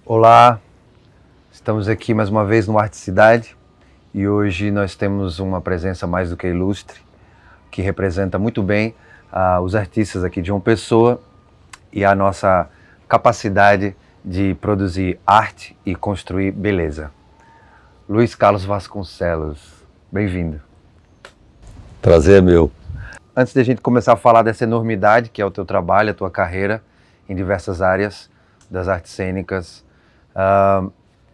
Olá, estamos aqui mais uma vez no Arte Cidade e hoje nós temos uma presença mais do que ilustre, que representa muito bem os artistas aqui de João Pessoa e a nossa capacidade de produzir arte e construir beleza. Luiz Carlos Vasconcelos, bem-vindo. Prazer é meu. Antes de a gente começar a falar dessa enormidade que é o teu trabalho, a tua carreira em diversas áreas das artes cênicas,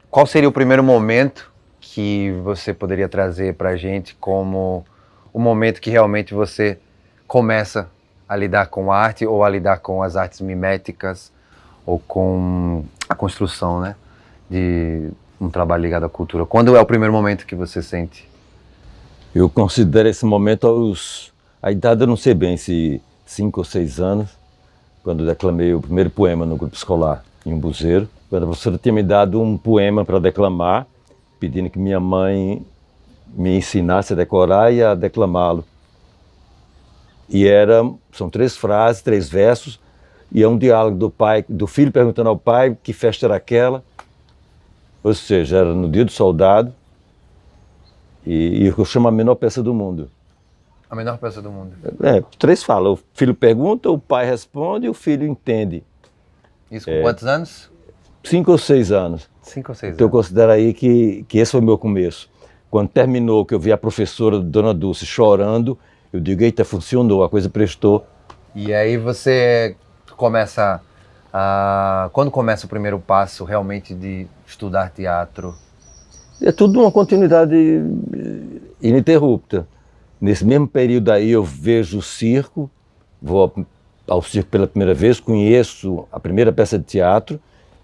qual seria o primeiro momento que você poderia trazer para a gente como o momento que realmente você começa a lidar com a arte ou a lidar com as artes miméticas ou com a construção, né, de um trabalho ligado à cultura? Quando é o primeiro momento que você sente? Eu considero esse momento a idade eu não sei bem, se 5 ou 6 anos, quando declamei o primeiro poema no grupo escolar em Umbuzeiro, quando a professora tinha me dado um poema para declamar, pedindo que minha mãe me ensinasse a decorar e a declamá-lo. E são 3 frases, 3 versos, e é um diálogo do filho perguntando ao pai que festa era aquela, ou seja, era no dia do soldado, e eu chamo a menor peça do mundo. A menor peça do mundo. 3 falam, o filho pergunta, o pai responde e o filho entende. Isso com quantos anos? 5 ou 6 anos. 5 ou 6 anos. Então eu considero aí que esse foi o meu começo. Quando terminou, que eu vi a professora Dona Dulce chorando, eu digo, eita, funcionou, a coisa prestou. E aí você começa quando começa o primeiro passo realmente de estudar teatro? É tudo uma continuidade ininterrupta. Nesse mesmo período aí eu vejo o circo, vou ao circo pela primeira vez, conheço a primeira peça de teatro,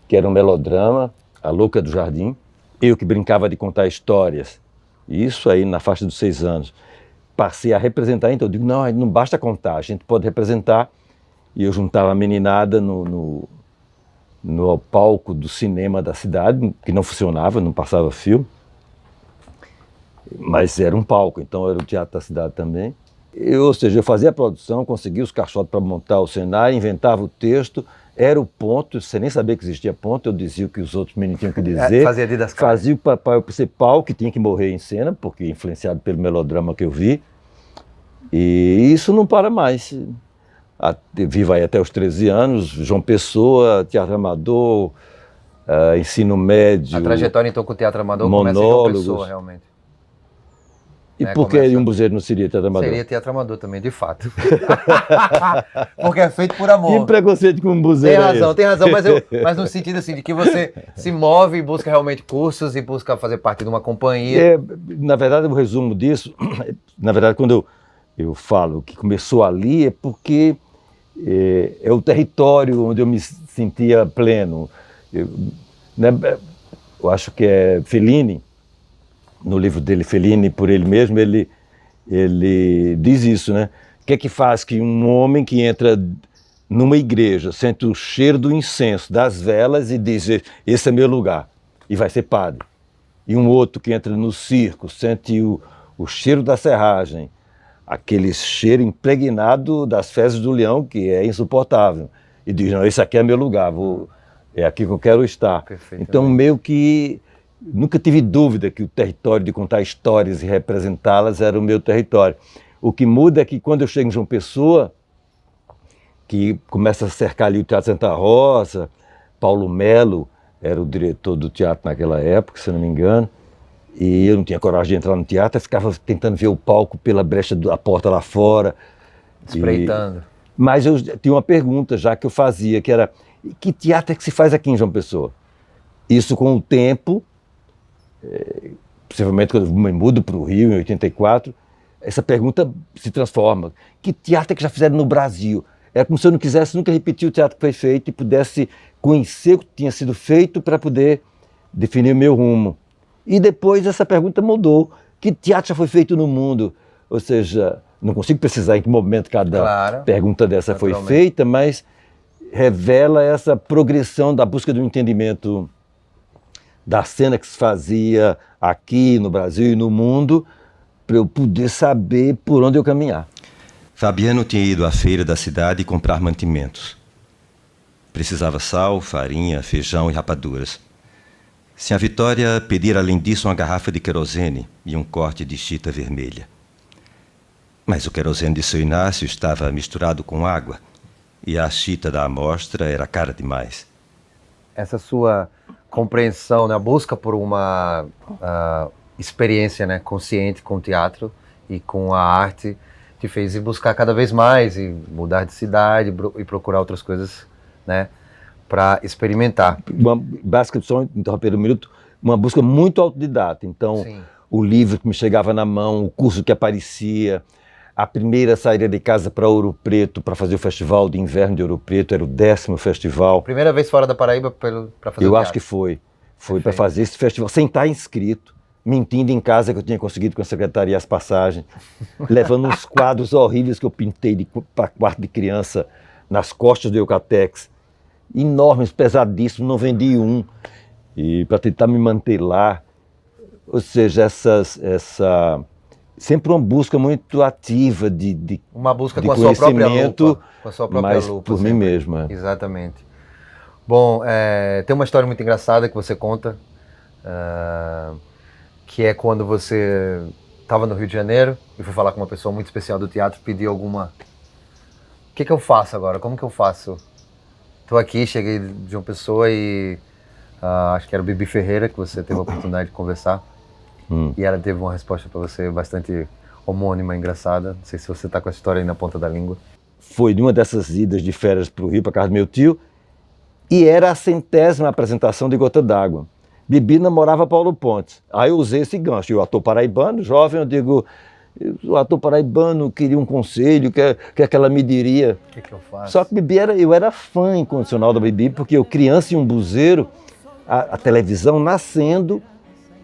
que era um melodrama, A Louca do Jardim. Eu que brincava de contar histórias, isso aí na faixa dos 6 anos. Passei a representar, então eu digo, não basta contar, a gente pode representar. E eu juntava a meninada no palco do cinema da cidade, que não funcionava, não passava filme. Mas era um palco, então era o teatro da cidade também. Ou seja, eu fazia a produção, conseguia os caixotes para montar o cenário, inventava o texto, era o ponto, sem nem saber que existia ponto, eu dizia o que os outros meninos tinham que dizer. Fazia didascalia. Fazia o papai principal, que tinha que morrer em cena, porque influenciado pelo melodrama que eu vi. E isso não para mais. Vivo aí até os 13 anos, João Pessoa, teatro amador, ensino médio. A trajetória então com o teatro amador começa em João Pessoa, realmente. E por que Umbuzeiro não seria teatro amador? Seria teatro amador também, de fato. Porque é feito por amor. Que preconceito com Umbuzeiro. Tem razão, mas no sentido assim, de que você se move e busca realmente cursos e busca fazer parte de uma companhia. Na verdade, o resumo disso, na verdade, quando eu falo que começou ali, é porque é o território onde eu me sentia pleno. Eu acho que é Fellini, no livro dele, Fellini, por ele mesmo, ele diz isso, né? O que é que faz que um homem que entra numa igreja, sente o cheiro do incenso, das velas e diz, esse é meu lugar, e vai ser padre. E um outro que entra no circo, sente o cheiro da serragem, aquele cheiro impregnado das fezes do leão, que é insuportável, e diz, não, esse aqui é meu lugar, é aqui que eu quero estar. Então, meio que nunca tive dúvida que o território de contar histórias e representá-las era o meu território. O que muda é que quando eu chego em João Pessoa, que começa a cercar ali o Teatro Santa Rosa, Paulo Melo era o diretor do teatro naquela época, se não me engano, e eu não tinha coragem de entrar no teatro, eu ficava tentando ver o palco pela brecha da porta lá fora. Espreitando. Mas eu tinha uma pergunta já que eu fazia, que era, que teatro é que se faz aqui em João Pessoa? Isso com o tempo, possivelmente quando eu me mudo para o Rio, em 84, essa pergunta se transforma. Que teatro é que já fizeram no Brasil? É como se eu não quisesse nunca repetir o teatro que foi feito e pudesse conhecer o que tinha sido feito para poder definir o meu rumo. E depois essa pergunta mudou. Que teatro já foi feito no mundo? Ou seja, não consigo precisar em que momento cada pergunta dessa foi feita, mas revela essa progressão da busca do entendimento da cena que se fazia aqui no Brasil e no mundo, para eu poder saber por onde eu caminhar. Fabiano tinha ido à feira da cidade comprar mantimentos. Precisava sal, farinha, feijão e rapaduras. Sinha Vitória pedira além disso uma garrafa de querosene e um corte de chita vermelha. Mas o querosene de seu Inácio estava misturado com água e a chita da amostra era cara demais. Essa sua compreensão, né, a busca por uma experiência, né, consciente com o teatro e com a arte te fez ir buscar cada vez mais e mudar de cidade e procurar outras coisas, né, para experimentar. Basicamente, só interromper um minuto, uma busca muito autodidata. Então, sim, o livro que me chegava na mão, o curso que aparecia, a primeira saída de casa para Ouro Preto para fazer o Festival de Inverno de Ouro Preto, era o 10º festival. Primeira vez fora da Paraíba para fazer o teatro? Eu acho que foi. Foi para fazer esse festival, sem estar inscrito, mentindo em casa que eu tinha conseguido com a secretaria as passagens, levando uns quadros horríveis que eu pintei para quarto de criança nas costas do Eucatex, enormes, pesadíssimos, não vendi um, e para tentar me manter lá. Ou seja, sempre uma busca muito ativa de uma busca de com a sua própria lupa, mas por mim mesmo. Exatamente. Bom, tem uma história muito engraçada que você conta, que é quando você estava no Rio de Janeiro e foi falar com uma pessoa muito especial do teatro, pediu alguma... O que eu faço agora? Como que eu faço? Estou aqui, cheguei de uma pessoa e acho que era o Bibi Ferreira, que você teve a oportunidade de conversar. E ela teve uma resposta para você bastante homônima, engraçada. Não sei se você está com a história aí na ponta da língua. Foi de uma dessas idas de férias para o Rio, para casa do meu tio, e era a 100ª apresentação de Gota d'Água. Bibi namorava Paulo Pontes. Aí eu usei esse gancho. E o ator paraibano, jovem, eu digo, o ator paraibano queria um conselho, que ela me diria. O que eu faço? Só que Bibi eu era fã incondicional da Bibi, porque eu, criança em um buzeiro, a televisão nascendo,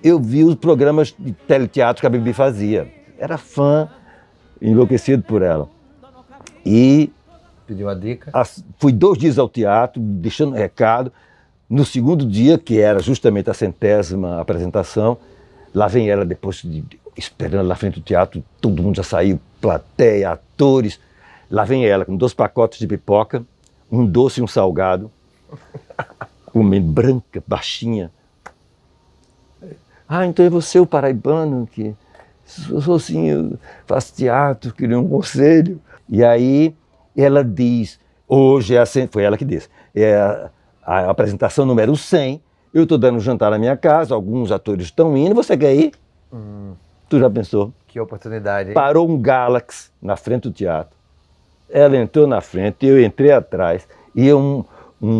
eu vi os programas de teleteatro que a Bibi fazia. Era fã, enlouquecido por ela. E pediu a dica. Fui 2 dias ao teatro, deixando recado. No segundo dia, que era justamente a 100ª apresentação, lá vem ela depois, esperando lá frente do teatro, todo mundo já saiu, plateia, atores. Lá vem ela com 2 pacotes de pipoca, um doce e um salgado, comendo, branca, baixinha. Então é você o paraibano, que sou assim, eu faço teatro, queria um conselho. E aí ela diz, hoje foi ela que disse, a apresentação número 100, eu estou dando um jantar na minha casa, alguns atores estão indo, você quer ir? Tu já pensou? Que oportunidade, hein? Parou um Galaxy na frente do teatro, ela entrou na frente, eu entrei atrás, e um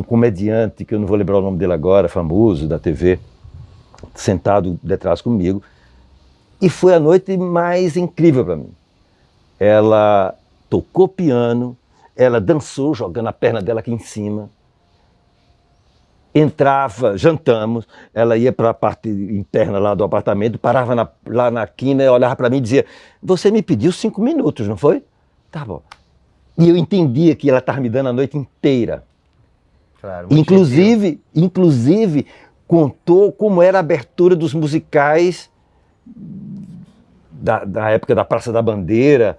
comediante, que eu não vou lembrar o nome dele agora, famoso, da TV, sentado detrás comigo, e foi a noite mais incrível para mim. Ela tocou piano, ela dançou, jogando a perna dela aqui em cima, entrava, jantamos, ela ia para a parte interna lá do apartamento, parava lá na quina, olhava para mim e dizia, você me pediu 5 minutos, não foi? Tá bom. E eu entendia que ela estava me dando a noite inteira. Claro, inclusive, contou como era a abertura dos musicais da época da Praça da Bandeira,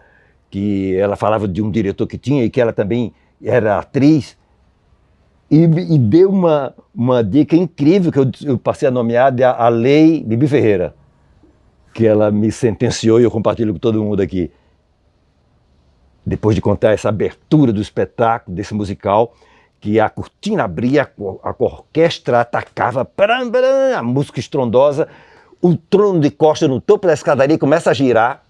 que ela falava de um diretor que tinha e que ela também era atriz, e deu uma dica incrível que eu passei a nomear de a Lei Bibi Ferreira, que ela me sentenciou e eu compartilho com todo mundo aqui. Depois de contar essa abertura do espetáculo, desse musical, que a cortina abria, a orquestra atacava, a música estrondosa, o trono de costa no topo da escadaria começa a girar,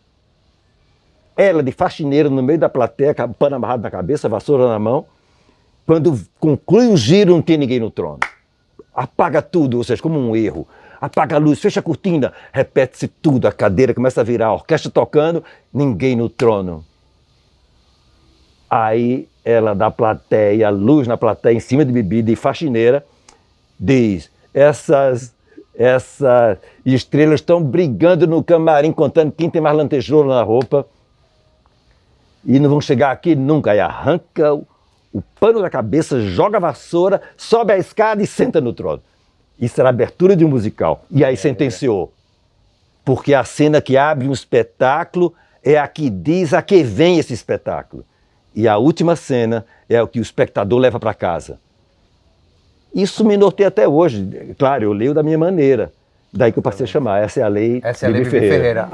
ela de faxineira no meio da plateia, pano amarrado na cabeça, vassoura na mão. Quando conclui o giro, não tem ninguém no trono. Apaga tudo, ou seja, como um erro. Apaga a luz, fecha a cortina, repete-se tudo, a cadeira começa a virar, a orquestra tocando, ninguém no trono. Aí ela da plateia, a luz na plateia, em cima de Bibi, de faxineira, diz, essas estrelas estão brigando no camarim, contando quem tem mais lantejoula na roupa, e não vão chegar aqui nunca. Aí arranca o pano da cabeça, joga a vassoura, sobe a escada e senta no trono. Isso era a abertura de um musical. E aí sentenciou. Porque a cena que abre um espetáculo é a que diz a que vem esse espetáculo. E a última cena é o que o espectador leva para casa. Isso me norteia até hoje. Claro, eu leio da minha maneira. Daí que eu passei a chamar. Essa é a lei Bibi Ferreira.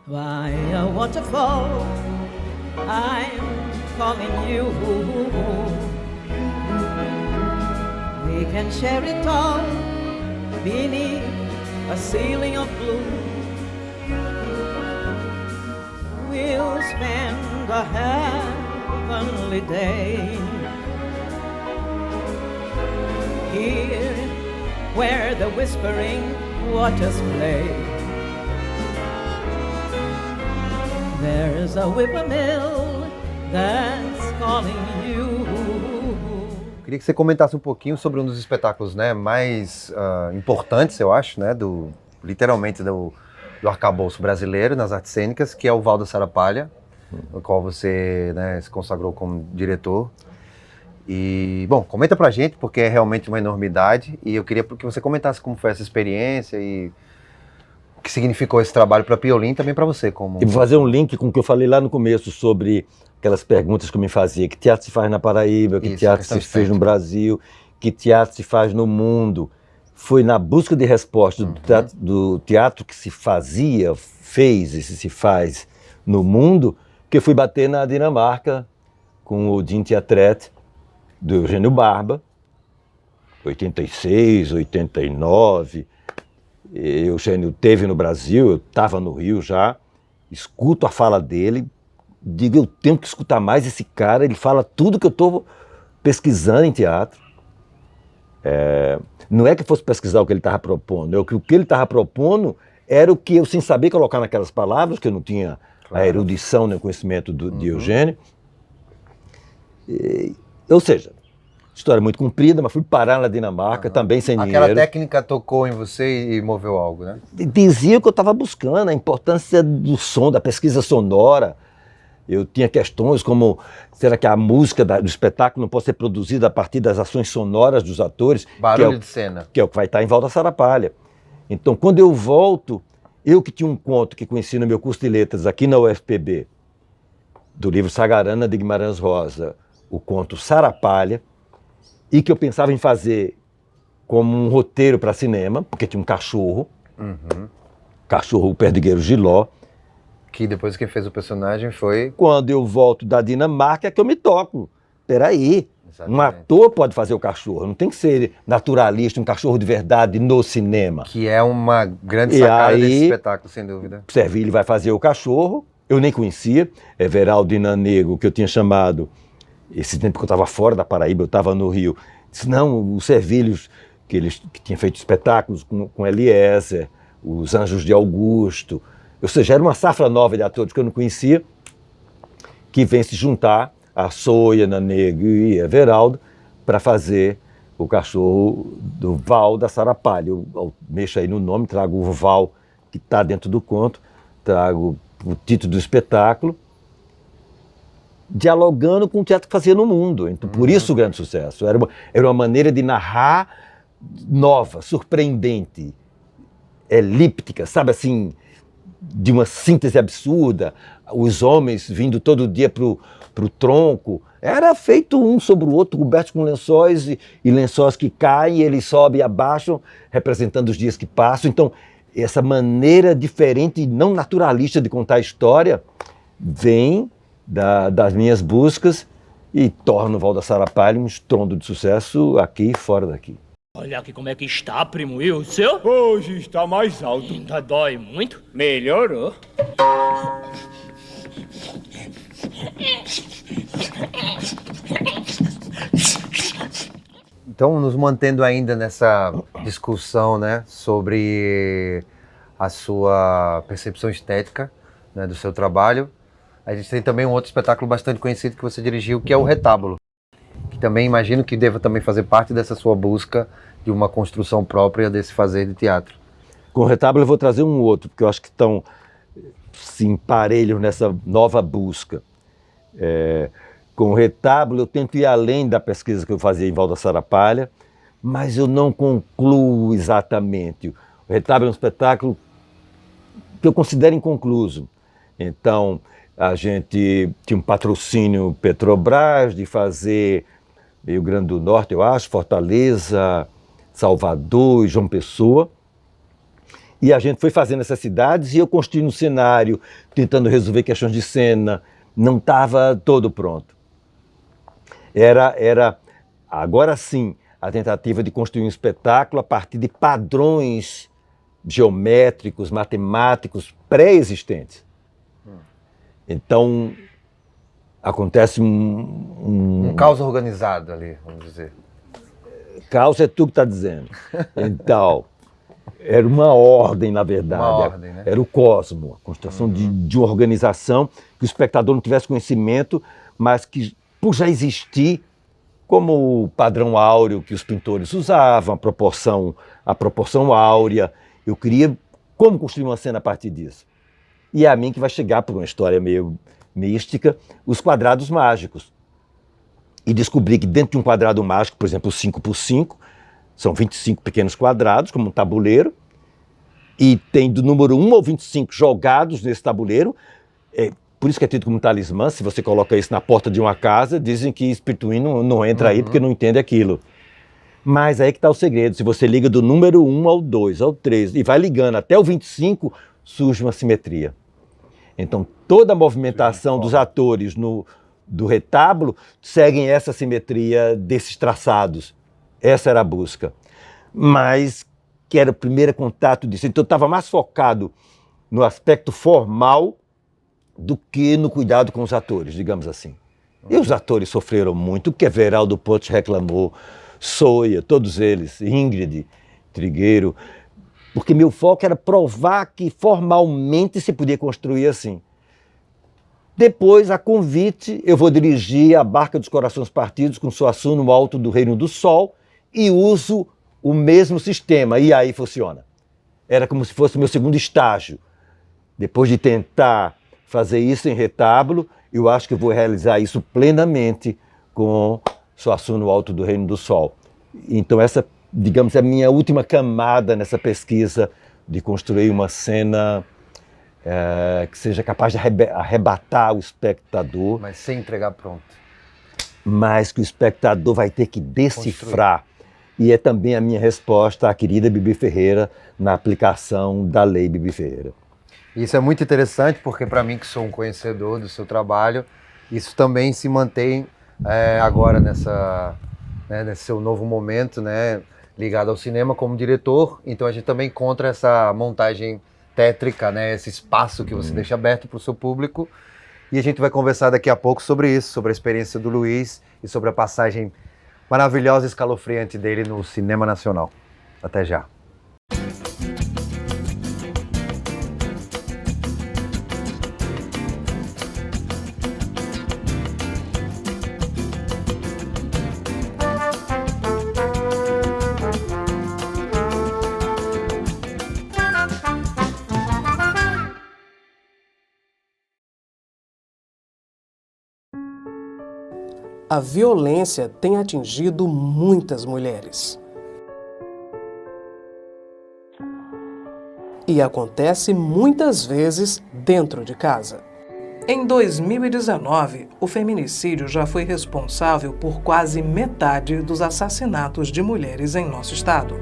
By a waterfall, I'm calling you. We can share it all beneath a ceiling of blue. We'll spend a heavenly day here where the whispering waters play. There's a whippoorwill that's calling you. Queria que você comentasse um pouquinho sobre um dos espetáculos, né, mais importantes, eu acho, né, literalmente do arcabouço brasileiro nas artes cênicas, que é o Val da Sarapalha, no qual você, né, se consagrou como diretor. E, bom, comenta pra gente, porque é realmente uma enormidade, e eu queria que você comentasse como foi essa experiência e o que significou esse trabalho para Piolim e também para você. E vou fazer um link com o que eu falei lá no começo sobre aquelas perguntas que eu me fazia. Que teatro se faz na Paraíba, que teatro se fez no Brasil, que teatro se faz no mundo. Foi na busca de resposta do teatro que se fazia, fez e se faz no mundo, que eu fui bater na Dinamarca com o Din Teatret do Eugênio Barba, 86, 89. Eugênio teve no Brasil, eu estava no Rio já, escuto a fala dele, digo, eu tenho que escutar mais esse cara, ele fala tudo que eu estou pesquisando em teatro. Não é que eu fosse pesquisar o que ele estava propondo, o que ele estava propondo era o que eu, sem saber colocar naquelas palavras, que eu não tinha a erudição nem o conhecimento de Eugênio. Ou seja, história muito comprida, mas fui parar na Dinamarca, também sem dinheiro. Aquela técnica tocou em você e moveu algo, né? Dizia que eu estava buscando a importância do som, da pesquisa sonora. Eu tinha questões como, será que a música do espetáculo não pode ser produzida a partir das ações sonoras dos atores? Barulho de cena. Que é o que vai estar em Val da Sarapalha. Então, quando eu volto, eu que tinha um conto que conheci no meu curso de letras aqui na UFPB, do livro Sagarana de Guimarães Rosa, o conto Sarapalha, e que eu pensava em fazer como um roteiro para cinema, porque tinha um cachorro, cachorro, o perdigueiro Giló. Que depois quem fez o personagem foi... Quando eu volto da Dinamarca é que eu me toco. Peraí, um ator pode fazer o cachorro, não tem que ser naturalista, um cachorro de verdade no cinema. Que é uma grande sacada desse espetáculo, sem dúvida. Servilho vai fazer o cachorro, eu nem conhecia, Everaldo Inanego, que eu tinha chamado... Esse tempo que eu estava fora da Paraíba, eu estava no Rio. Disse, não, os Servilhos, que tinham feito espetáculos com Eliezer, os Anjos de Augusto. Ou seja, era uma safra nova de atores que eu não conhecia, que vem se juntar a Soia, Nanego e Everaldo para fazer o cachorro do Val da Sarapalha. Eu mexo aí no nome, trago o Val, que está dentro do conto, trago o título do espetáculo, dialogando com o teatro que fazia no mundo. Então, por isso o grande sucesso. Era uma maneira de narrar nova, surpreendente, elíptica, sabe assim, de uma síntese absurda. Os homens vindo todo dia para o tronco. Era feito um sobre o outro, cobertos com lençóis e lençóis que caem, eles sobem e abaixam, representando os dias que passam. Então, essa maneira diferente e não naturalista de contar a história vem das minhas buscas e torna o Val da Sarapalha um estrondo de sucesso aqui e fora daqui. Olha aqui como é que está, primo. E o seu? Hoje está mais alto. Ainda dói muito? Melhorou. Então, nos mantendo ainda nessa discussão, né, sobre a sua percepção estética, né, do seu trabalho, a gente tem também um outro espetáculo bastante conhecido que você dirigiu, que é o Retábulo, que também imagino que deva também fazer parte dessa sua busca de uma construção própria desse fazer de teatro. Com o Retábulo eu vou trazer um outro, porque eu acho que estão se emparelham nessa nova busca. Com o Retábulo eu tento ir além da pesquisa que eu fazia em Val da Sarapalha, mas eu não concluo exatamente. O Retábulo é um espetáculo que eu considero inconcluso. Então, A gente tinha um patrocínio Petrobras de fazer Rio Grande do Norte, eu acho, Fortaleza, Salvador e João Pessoa. E a gente foi fazendo essas cidades e eu construí um cenário, tentando resolver questões de cena. Não estava todo pronto. Era, agora sim, a tentativa de construir um espetáculo a partir de padrões geométricos, matemáticos pré-existentes. Então, acontece Um caos organizado ali, vamos dizer. Caos é tu que está dizendo. Então, era uma ordem, na verdade. Uma ordem, né? Era o cosmo, a construção de uma organização que o espectador não tivesse conhecimento, mas que, por já existir, como o padrão áureo que os pintores usavam, a proporção áurea, eu queria como construir uma cena a partir disso. E é a mim que vai chegar, por uma história meio mística, os quadrados mágicos. E descobri que dentro de um quadrado mágico, por exemplo, 5x5, são 25 pequenos quadrados, como um tabuleiro, e tem do número 1 ao 25 jogados nesse tabuleiro. Por isso que é tido como um talismã. Se você coloca isso na porta de uma casa, dizem que espírito ruim não entra aí porque não entende aquilo. Mas aí que está o segredo. Se você liga do número 1 ao 2, ao 3, e vai ligando até o 25, surge uma simetria. Então, toda a movimentação dos atores do retábulo seguem essa simetria desses traçados. Essa era a busca. Mas que era o primeiro contato disso. Então, eu estava mais focado no aspecto formal do que no cuidado com os atores, digamos assim. E os atores sofreram muito, porque Everaldo Pote reclamou, Soia, todos eles, Ingrid, Trigueiro, porque meu foco era provar que formalmente se podia construir assim. Depois, a convite, eu vou dirigir a Barca dos Corações Partidos com Suassuna no alto do Reino do Sol e uso o mesmo sistema, e aí funciona. Era como se fosse o meu segundo estágio. Depois de tentar fazer isso em retábulo, eu acho que eu vou realizar isso plenamente com Suassuna no alto do Reino do Sol. Então essa, digamos, é a minha última camada nessa pesquisa de construir uma cena que seja capaz de arrebatar o espectador. Mas sem entregar pronto. Mas que o espectador vai ter que decifrar. E é também a minha resposta à querida Bibi Ferreira na aplicação da Lei Bibi Ferreira. Isso é muito interessante, porque para mim, que sou um conhecedor do seu trabalho, isso também se mantém agora nesse seu novo momento, né, ligado ao cinema como diretor. Então a gente também encontra essa montagem tétrica, né, esse espaço que você deixa aberto para o seu público. E a gente vai conversar daqui a pouco sobre isso, sobre a experiência do Luiz e sobre a passagem maravilhosa e escalofriante dele no cinema nacional. Até já. A violência tem atingido muitas mulheres. E acontece muitas vezes dentro de casa. Em 2019, o feminicídio já foi responsável por quase metade dos assassinatos de mulheres em nosso estado.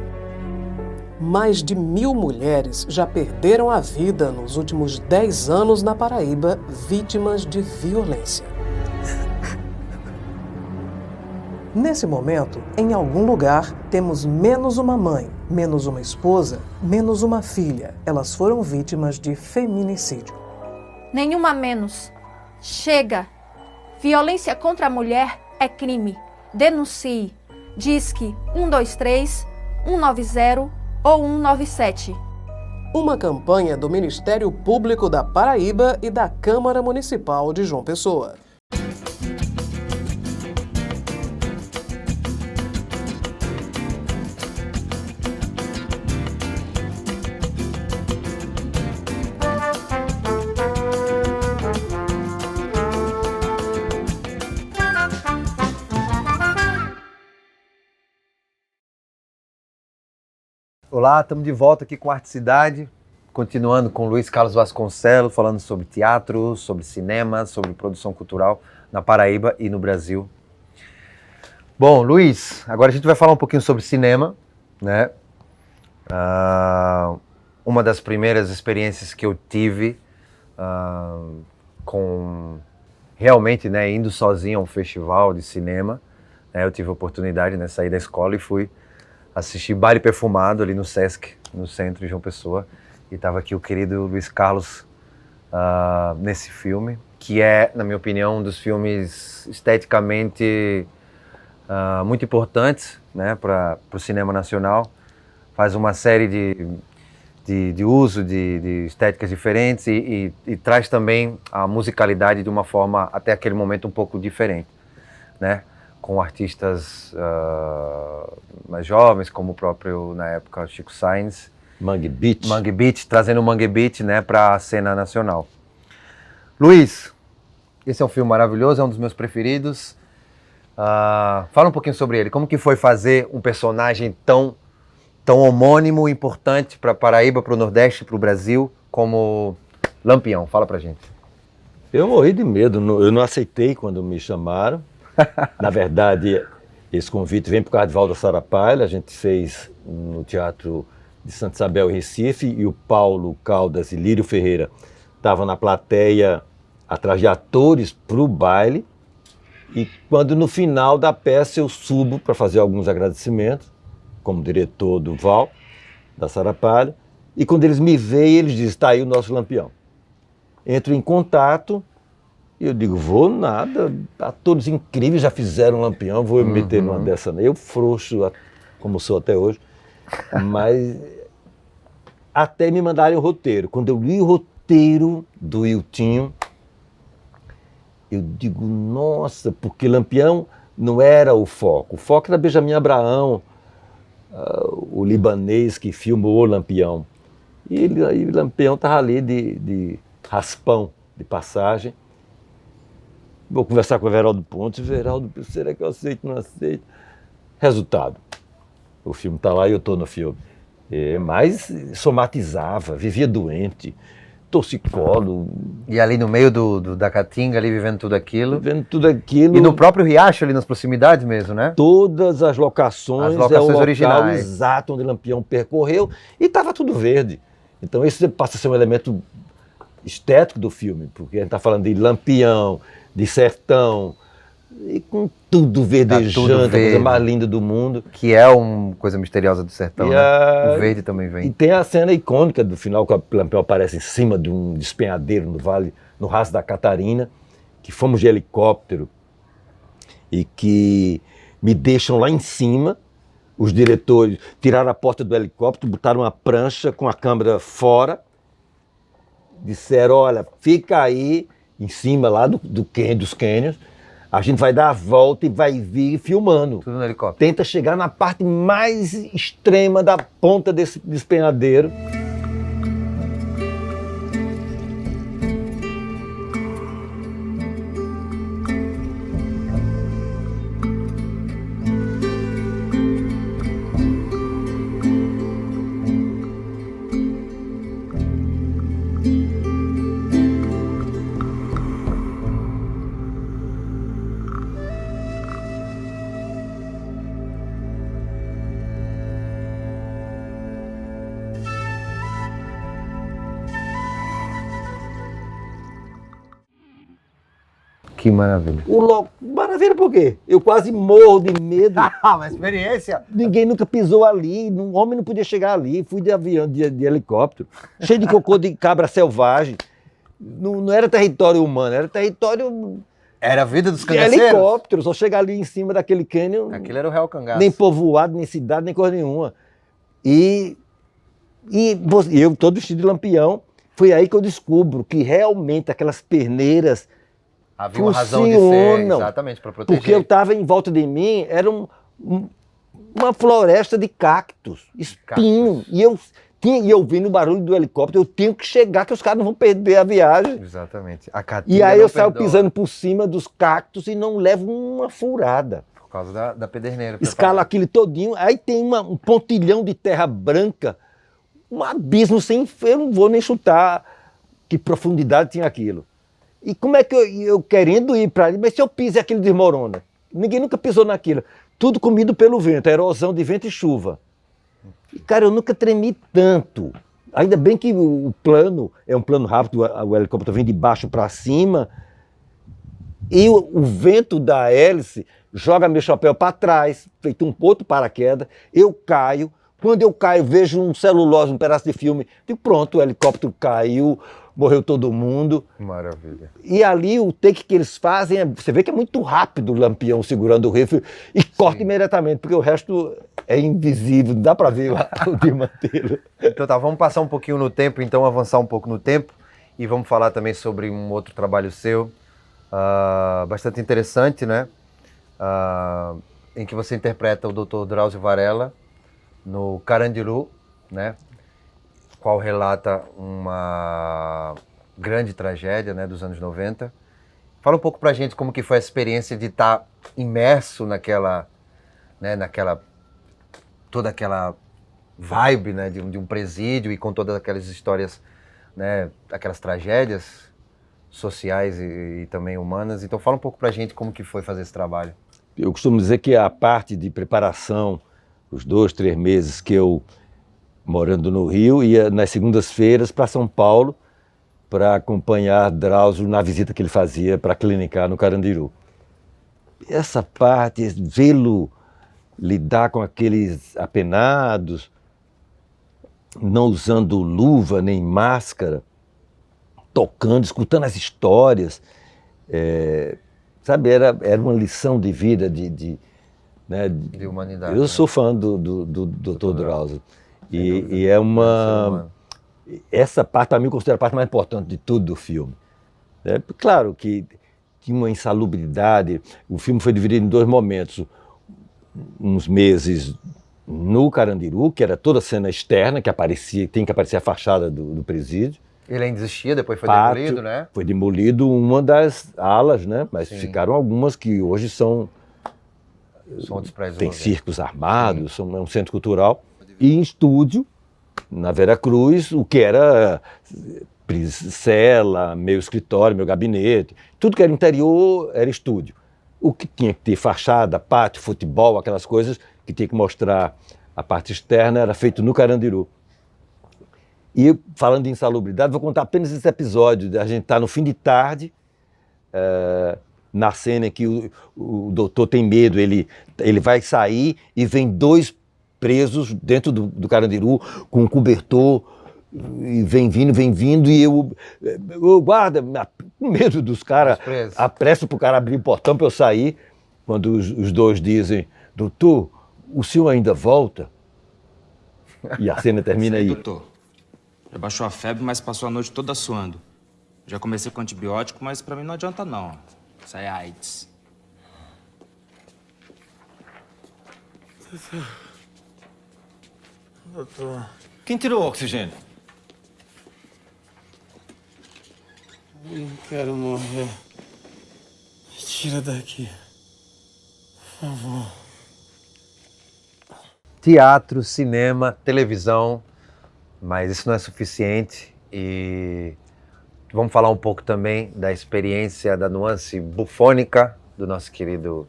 Mais de 1.000 mulheres já perderam a vida nos últimos 10 anos na Paraíba, vítimas de violência. Nesse momento, em algum lugar, temos menos uma mãe, menos uma esposa, menos uma filha. Elas foram vítimas de feminicídio. Nenhuma menos. Chega! Violência contra a mulher é crime. Denuncie. Disque 123, 190 ou 197. Uma campanha do Ministério Público da Paraíba e da Câmara Municipal de João Pessoa. Olá, estamos de volta aqui com Arte Cidade. continuando com Luiz Carlos Vasconcelos, falando sobre teatro, sobre cinema, sobre produção cultural na Paraíba e no Brasil. Bom, Luiz, agora a gente vai falar um pouquinho sobre cinema, né? Uma das primeiras experiências que eu tive com realmente, né, indo sozinho a um festival de cinema, né, eu tive a oportunidade, né, sair da escola e fui assistir Baile Perfumado ali no Sesc, no centro de João Pessoa, e estava aqui o querido Luiz Carlos nesse filme, que é, na minha opinião, um dos filmes esteticamente muito importantes, né, para o cinema nacional. Faz uma série de uso de estéticas diferentes e traz também a musicalidade de uma forma, até aquele momento, um pouco diferente, né? Com artistas mais jovens, como o próprio, na época, Chico Science. Mangue Beat, trazendo o Mangue Beat, né, para a cena nacional. Luiz, esse é um filme maravilhoso, é um dos meus preferidos. Fala um pouquinho sobre ele. Como que foi fazer um personagem tão homônimo, importante para Paraíba, para o Nordeste, para o Brasil, como Lampião? Fala pra gente. Eu morri de medo, eu não aceitei quando me chamaram. Na verdade, esse convite vem por causa de Valda Sarapalha, a gente fez no Teatro de Santa Isabel, Recife, e o Paulo Caldas e Lírio Ferreira estavam na plateia atrás de atores para o baile. E quando no final da peça eu subo para fazer alguns agradecimentos, como diretor do Val, da Sarapalha, e quando eles me veem, eles dizem, está aí o nosso Lampião. Entro em contato e eu digo, vou nada, atores incríveis já fizeram Lampião, vou me meter numa dessa. Eu frouxo, como sou até hoje, mas até me mandarem o roteiro. Quando eu li o roteiro do Iltinho, eu digo, nossa, porque Lampião não era o foco era Benjamin Abraão, o libanês que filmou o Lampião. E o Lampião estava ali de raspão, de passagem. Vou conversar com o Everaldo Pontes. Everaldo, será que eu aceito, não aceito? Resultado, o filme está lá e eu estou no filme. Mas somatizava, vivia doente, torcicolo. E ali no meio da Caatinga, ali vivendo tudo aquilo. E no próprio Riacho, ali nas proximidades mesmo, né? Todas as locações é o local originais. exato onde Lampião percorreu e estava tudo verde. Então esse passa a ser um elemento estético do filme, porque a gente está falando de Lampião, de sertão, e com tudo verdejante, a coisa mais linda do mundo. Que é uma coisa misteriosa do sertão, né? O verde também vem. E tem a cena icônica do final, que o Lampião aparece em cima de um despenhadeiro no vale, no Raço da Catarina, que fomos de helicóptero e que me deixam lá em cima. Os diretores tiraram a porta do helicóptero, botaram uma prancha com a câmera fora, disseram, olha, fica aí em cima lá dos cânions, a gente vai dar a volta e vai vir filmando. Tudo no helicóptero. Tenta chegar na parte mais extrema da ponta desse despenhadeiro. Que maravilha. Maravilha por quê? Eu quase morro de medo. Uma experiência. Ninguém nunca pisou ali, um homem não podia chegar ali. Fui de avião, de helicóptero, cheio de cocô de cabra selvagem. Não era território humano, era território... Era a vida dos de cangaceiros? helicóptero, só chegar ali em cima daquele cânion. Aquele era o Real Cangaço. Nem povoado, nem cidade, nem coisa nenhuma. E eu, todo vestido de Lampião, foi aí que eu descubro que realmente aquelas perneiras havia uma razão de ser, exatamente, para proteger. Porque eu estava em volta de mim, era uma floresta de cactos, espinho. E eu vendo o barulho do helicóptero, eu tenho que chegar, que os caras não vão perder a viagem. Exatamente. E aí eu saio pisando por cima dos cactos e não levo uma furada. Por causa da pederneira. Escalo aquele todinho, aí tem um pontilhão de terra branca, um abismo sem... Eu não vou nem chutar que profundidade tinha aquilo. E como é que eu querendo ir para ali, mas se eu piso e aquilo desmorona? Ninguém nunca pisou naquilo. Tudo comido pelo vento, erosão de vento e chuva. E, cara, eu nunca tremi tanto. Ainda bem que o plano é um plano rápido, o helicóptero vem de baixo para cima, e o vento da hélice joga meu chapéu para trás, feito um outro paraquedas, eu caio. Quando eu caio, vejo um celulose, um pedaço de filme, digo, pronto, o helicóptero caiu, morreu todo mundo. Maravilha. E ali o take que eles fazem, você vê que é muito rápido o Lampião segurando o rifle e corta imediatamente, porque o resto é invisível, não dá para ver o desmantelo. Então tá, vamos passar um pouquinho no tempo, então avançar um pouco no tempo e vamos falar também sobre um outro trabalho seu, bastante interessante, né? Em que você interpreta o Dr. Drauzio Varela no Carandiru, né? Qual relata uma grande tragédia, né, dos anos 90. Fala um pouco pra gente como que foi a experiência de estar imerso naquela, né, toda aquela vibe, né, de um presídio e com todas aquelas histórias, né, aquelas tragédias sociais e também humanas. Então fala um pouco pra gente como que foi fazer esse trabalho. Eu costumo dizer que a parte de preparação, os 2, 3 meses que eu, morando no Rio, ia nas segundas-feiras para São Paulo para acompanhar Drauzio na visita que ele fazia para clinicar no Carandiru. Essa parte, vê-lo lidar com aqueles apenados, não usando luva nem máscara, tocando, escutando as histórias, sabe, era uma lição de vida, né, de humanidade. Eu sou fã do Dr. Drauzio. E é uma... Essa parte, para mim, eu considero a parte mais importante de tudo do filme. Claro que tinha uma insalubridade. O filme foi dividido em 2 momentos. Uns meses no Carandiru, que era toda a cena externa, que aparecia, tem que aparecer a fachada do presídio. Ele ainda existia, depois foi demolido, né? Foi demolido uma das alas, né? Mas Sim. ficaram algumas que hoje são outros prédios. Tem circos armados, é um centro cultural. E em estúdio, na Vera Cruz, o que era cela, meu escritório, meu gabinete, tudo que era interior era estúdio. O que tinha que ter fachada, pátio, futebol, aquelas coisas que tinha que mostrar a parte externa, era feito no Carandiru. E falando de insalubridade, vou contar apenas esse episódio. A gente está no fim de tarde, na cena em que o doutor tem medo, ele vai sair e vem 2 presos dentro do Carandiru com um cobertor, e vem vindo, e eu guarda, com medo dos caras, apresso para o cara abrir o portão para eu sair, quando os 2 dizem, doutor, o senhor ainda volta? E a cena termina aí. Doutor, já baixou a febre, mas passou a noite toda suando. Já comecei com antibiótico, mas para mim não adianta não. Isso aí é AIDS. Doutor. Quem tirou o oxigênio? Eu não quero morrer. Me tira daqui. Por favor. Teatro, cinema, televisão, mas isso não é suficiente e vamos falar um pouco também da experiência, da nuance bufônica do nosso querido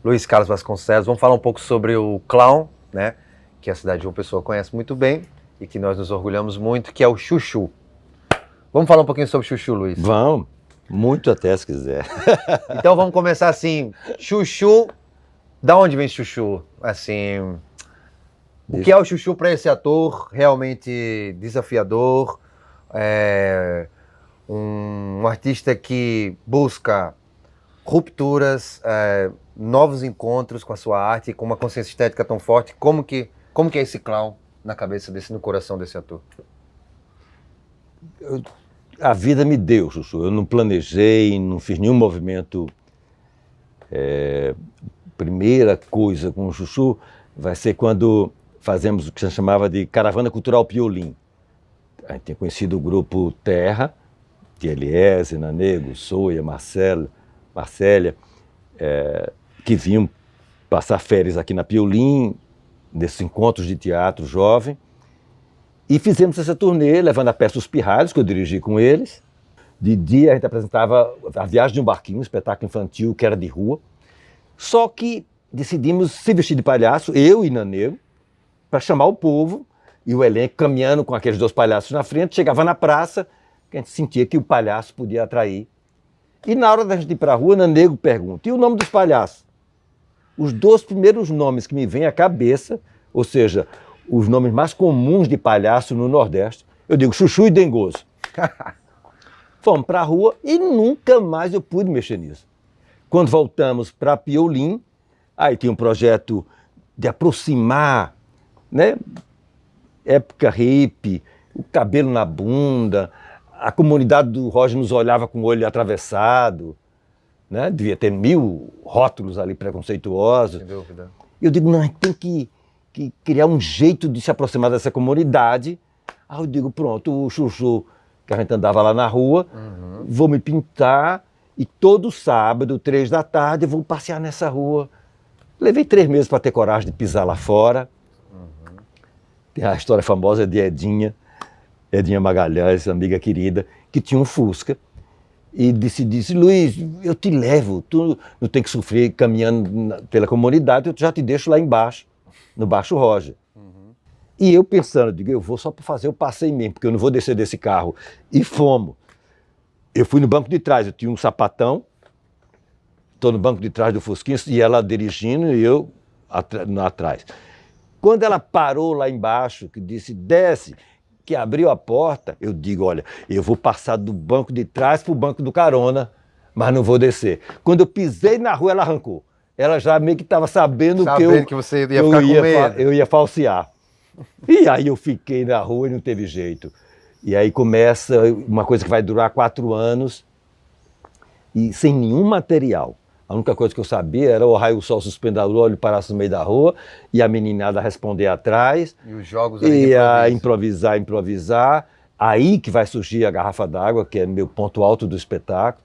Luiz Carlos Vasconcelos. Vamos falar um pouco sobre o clown, né, que a cidade de João Pessoa conhece muito bem e que nós nos orgulhamos muito, que é o Chuchu. Vamos falar um pouquinho sobre Chuchu, Luiz? Vamos, muito até se quiser. Então vamos começar assim, Chuchu, da onde vem Chuchu? Assim, o que é o Chuchu para esse ator realmente desafiador, um artista que busca rupturas, novos encontros com a sua arte, com uma consciência estética tão forte, como que é esse clown na cabeça no coração desse ator? A vida me deu, Chuchu. Eu não planejei, não fiz nenhum movimento. Primeira coisa com o Chuchu vai ser quando fazemos o que se chamava de Caravana Cultural Piolim. A gente tinha conhecido o grupo Terra, de Eliezer, Nanego, Soia, Marcélia, que vinham passar férias aqui na Piolim, nesses encontros de teatro jovem. E fizemos essa turnê, levando a peça Os Pirralhos, que eu dirigi com eles. De dia a gente apresentava A Viagem de um Barquinho, um espetáculo infantil que era de rua. Só que decidimos se vestir de palhaço, eu e Nanego, para chamar o povo, e o elenco caminhando com aqueles 2 palhaços na frente, chegava na praça, que a gente sentia que o palhaço podia atrair. E na hora da gente ir para a rua, Nanego pergunta, e o nome dos palhaços? Os 2 primeiros nomes que me vêm à cabeça, ou seja, os nomes mais comuns de palhaço no Nordeste, eu digo Chuchu e Dengoso. Fomos para a rua e nunca mais eu pude mexer nisso. Quando voltamos para Piolim, aí tinha um projeto de aproximar, né? Época hippie, o cabelo na bunda, a comunidade do Roger nos olhava com o olho atravessado, né? Devia ter 1000 rótulos ali preconceituosos. Sem dúvida. E eu digo, não, a gente tem que criar um jeito de se aproximar dessa comunidade. Aí eu digo, pronto, o Chuchu, que a gente andava lá na rua, vou me pintar e todo sábado, 3 da tarde, eu vou passear nessa rua. Levei 3 meses para ter coragem de pisar lá fora. Tem a história famosa de Edinha Magalhães, amiga querida, que tinha um Fusca. E disse, Luiz, eu te levo, tu não tem que sofrer caminhando pela comunidade, eu já te deixo lá embaixo, no Baixo Roger. E eu pensando, digo, eu vou só para fazer o passeio mesmo, porque eu não vou descer desse carro. E fomos. Eu fui no banco de trás, eu tinha um sapatão, estou no banco de trás do Fusquinha, e ela dirigindo e eu atrás. Quando ela parou lá embaixo, que disse, desce, que abriu a porta, eu digo, olha, eu vou passar do banco de trás para o banco do carona, mas não vou descer. Quando eu pisei na rua, ela arrancou. Ela já meio que estava sabendo que você ia ficar com medo. Eu ia falsear. E aí eu fiquei na rua e não teve jeito. E aí começa uma coisa que vai durar 4 anos e sem nenhum material. A única coisa que eu sabia era o raio, o sol suspender a lua, ele parasse no meio da rua e a meninada responder atrás. E os jogos ali improvisar. Aí que vai surgir a garrafa d'água, que é meu ponto alto do espetáculo.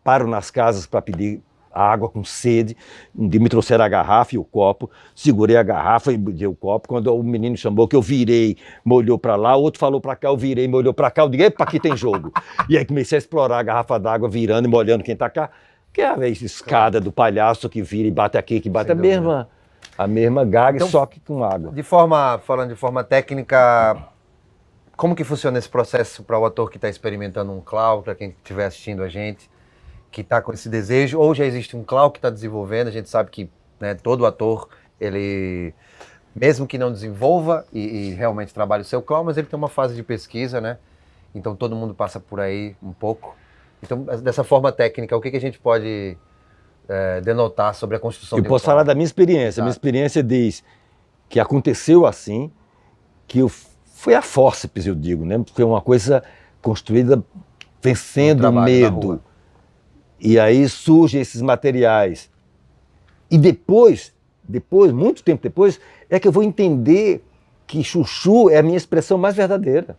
Paro nas casas para pedir água com sede. Me trouxeram a garrafa e o copo. Segurei a garrafa e dei o copo. Quando o menino chamou, que eu virei, me olhou para lá, o outro falou para cá, eu virei, me olhou para cá. Eu digo, epa, aqui tem jogo. E aí comecei a explorar a garrafa d'água, virando e molhando quem tá cá. Que é a escada do palhaço que vira e bate aqui, que bate a mesma gaga, então, só que com água. Falando de forma técnica, como que funciona esse processo para o ator que está experimentando um clown, para quem estiver assistindo a gente, que está com esse desejo, ou já existe um clown que está desenvolvendo? A gente sabe que, né, todo ator, ele, mesmo que não desenvolva e realmente trabalhe o seu clown, mas ele tem uma fase de pesquisa, né? Então todo mundo passa por aí um pouco. Então, dessa forma técnica, o que a gente pode denotar sobre a construção? Eu posso falar da minha experiência. Exato. A minha experiência diz que aconteceu assim, que foi a fórceps, eu digo, né? Foi uma coisa construída vencendo o medo. E aí surgem esses materiais. E depois, muito tempo depois, é que eu vou entender que Chuchu é a minha expressão mais verdadeira.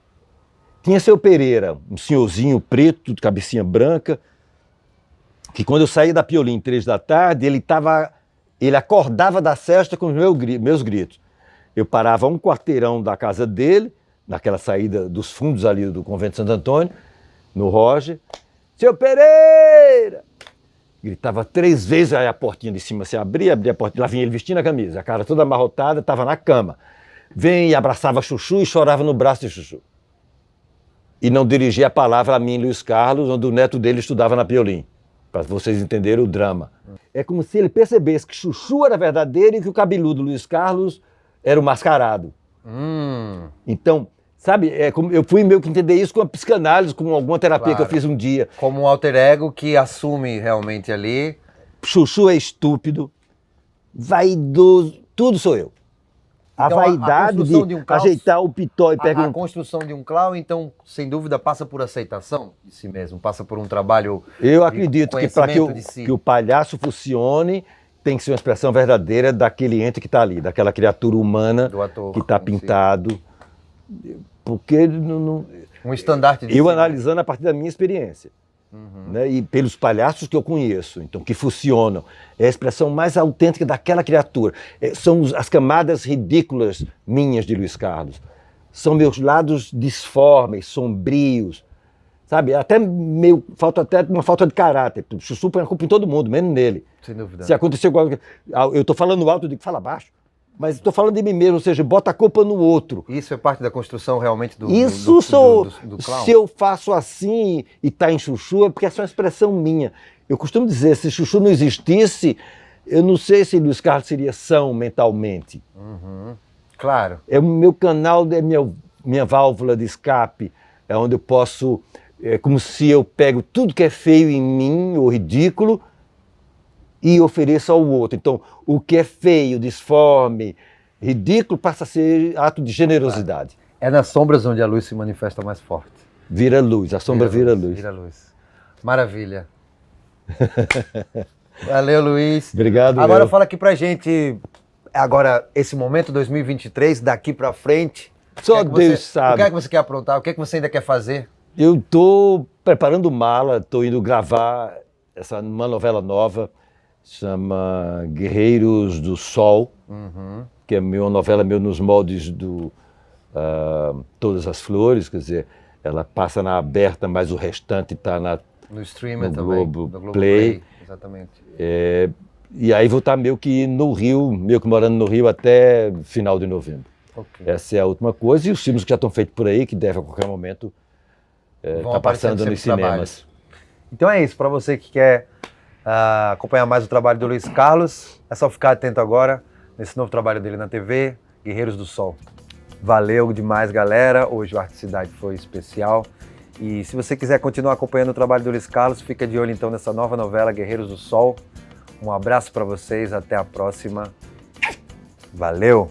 Tinha seu Pereira, um senhorzinho preto, de cabecinha branca, que quando eu saía da Piolim 3 da tarde, ele acordava da cesta com os meus gritos. Eu parava a um quarteirão da casa dele, naquela saída dos fundos ali do Convento de Santo Antônio, no Roger. Seu Pereira! Gritava 3 vezes, aí a portinha de cima se abria a portinha, lá vinha ele vestindo a camisa, a cara toda amarrotada, estava na cama. Vem e abraçava Chuchu e chorava no braço de Chuchu. E não dirigia a palavra a mim, Luiz Carlos, onde o neto dele estudava na Piolim, para vocês entenderem o drama. É como se ele percebesse que Chuchu era verdadeiro e que o cabeludo Luiz Carlos era o mascarado. Então, sabe, eu fui meio que entender isso com a psicanálise, com alguma terapia que eu fiz um dia. Como um alter ego que assume realmente ali. Chuchu é estúpido, vaidoso, tudo sou eu. Então, a vaidade de um clown, ajeitar o pitó e perguntar. A construção de um clown, então, sem dúvida, passa por aceitação de si mesmo, passa por um trabalho. Eu acredito que para que o palhaço funcione, tem que ser uma expressão verdadeira daquele ente que está ali, daquela criatura humana que está pintado. Porque um estandarte de eu analisando a partir da minha experiência. Né, e pelos palhaços que eu conheço, então, que funcionam. É a expressão mais autêntica daquela criatura. São as camadas ridículas minhas de Luiz Carlos. são meus lados disformes, sombrios, sabe? Até meio, até uma falta de caráter. O Chuchu põe a culpa em todo mundo, menos nele. Sem dúvida. Se acontecer igual... Eu estou falando alto, eu digo, fala baixo. Mas estou falando de mim mesmo, ou seja, bota a culpa no outro. Isso é parte da construção realmente do clown? Se eu faço assim e está em Chuchu, é porque essa é uma expressão minha. Eu costumo dizer, se Chuchu não existisse, eu não sei se Luiz Carlos seria são mentalmente. Uhum. Claro. É o meu canal, é minha válvula de escape, é onde eu posso, é como se eu pego tudo que é feio em mim, ou ridículo, e ofereço ao outro. Então, o que é feio, disforme, ridículo, passa a ser ato de generosidade. É nas sombras onde a luz se manifesta mais forte. Vira luz, a sombra vira luz. Vira luz. Maravilha. Valeu, Luiz. Obrigado. Agora fala aqui pra gente, agora, esse momento 2023, daqui pra frente. Só Deus sabe. O que é que você quer aprontar? O que é que você ainda quer fazer? Eu estou preparando mala, estou indo gravar uma novela nova, chama Guerreiros do Sol, que é uma novela nos moldes do Todas as Flores, quer dizer, ela passa na aberta, mas o restante está no streamer no também, Globo Play. Exatamente. E aí vou estar meio que no Rio, meio que morando no Rio até final de novembro. Okay. Essa é a última coisa, e os filmes que já estão feitos por aí, que devem a qualquer momento estar passando nos cinemas. Então é isso, para você que quer acompanhar mais o trabalho do Luiz Carlos, é só ficar atento agora nesse novo trabalho dele na TV, Guerreiros do Sol. Valeu demais, galera. Hoje o Arte Cidade foi especial. E se você quiser continuar acompanhando o trabalho do Luiz Carlos, fica de olho então nessa nova novela, Guerreiros do Sol. Um abraço para vocês, até a próxima. Valeu!